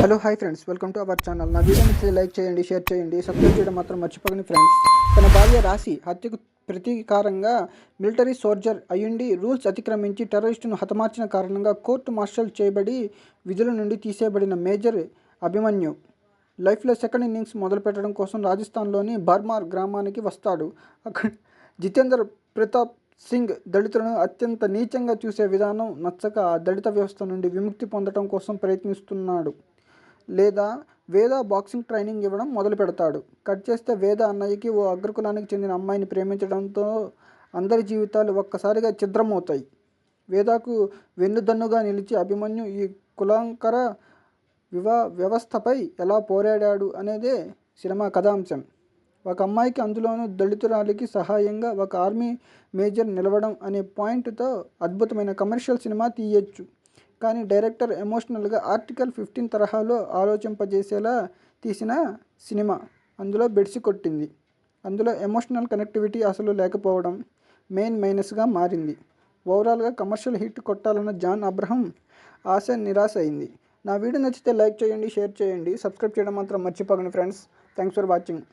Hello hi friends, welcome to our channel. నా video నచ్చితే like చేయండి, షేర్ చేయండి, సబ్స్క్రైబ్ చేయడం మాత్రం మర్చిపోకండి ఫ్రెండ్స్. తన భార్య రాశి హత్యకు ప్రతీకారంగా మిలిటరీ సోల్జర్ అయ్యుండి రూల్స్ అతిక్రమించి టెర్రరిస్టును హతమార్చిన కారణంగా కోర్టు మార్షల్ చేయబడి విధుల నుండి తీసేయబడిన మేజర్ అభిమన్యు లైఫ్లో సెకండ్ ఇన్నింగ్స్ మొదలుపెట్టడం కోసం రాజస్థాన్లోని బర్మార్ గ్రామానికి వస్తాడు. అక్కడ జితేందర్ ప్రతాప్ సింగ్ దళితులను అత్యంత నీచంగా చూసే విధానం నచ్చక ఆ దళిత వ్యవస్థ నుండి విముక్తి పొందడం కోసం ప్రయత్నిస్తున్నాడు. లేదా వేద బాక్సింగ్ ట్రైనింగ్ ఇవ్వడం మొదలు పెడతాడు. కట్ చేస్తే వేద అన్నయ్యకి ఓ అగ్రకులానికి చెందిన అమ్మాయిని ప్రేమించడంతో అందరి జీవితాలు ఒక్కసారిగా ఛిద్రమవుతాయి. వేదకు వెన్నుదన్నుగా నిలిచి అభిమన్యు ఈ కులాంకర వ్యవస్థపై ఎలా పోరాడాడు అనేదే సినిమా కథాంశం. ఒక అమ్మాయికి, అందులోనూ దళితురాలికి సహాయంగా ఒక ఆర్మీ మేజర్ నిలవడం అనే పాయింట్తో అద్భుతమైన కమర్షియల్ సినిమా తీయొచ్చు. కానీ డైరెక్టర్ ఎమోషనల్గా ఆర్టికల్ 15 తరహాలో ఆలోచింపజేసేలా తీసిన సినిమా అందులో బెడిసి కొట్టింది. అందులో ఎమోషనల్ కనెక్టివిటీ అసలు లేకపోవడం మెయిన్ మైనస్గా మారింది. ఓవరాల్గా కమర్షియల్ హిట్ కొట్టాలన్న జాన్ అబ్రహం ఆశ నిరాశ అయింది. నా వీడియో నచ్చితే లైక్ చేయండి, షేర్ చేయండి, సబ్స్క్రైబ్ చేయడం మాత్రం మర్చిపోకండి ఫ్రెండ్స్. Thanks for watching.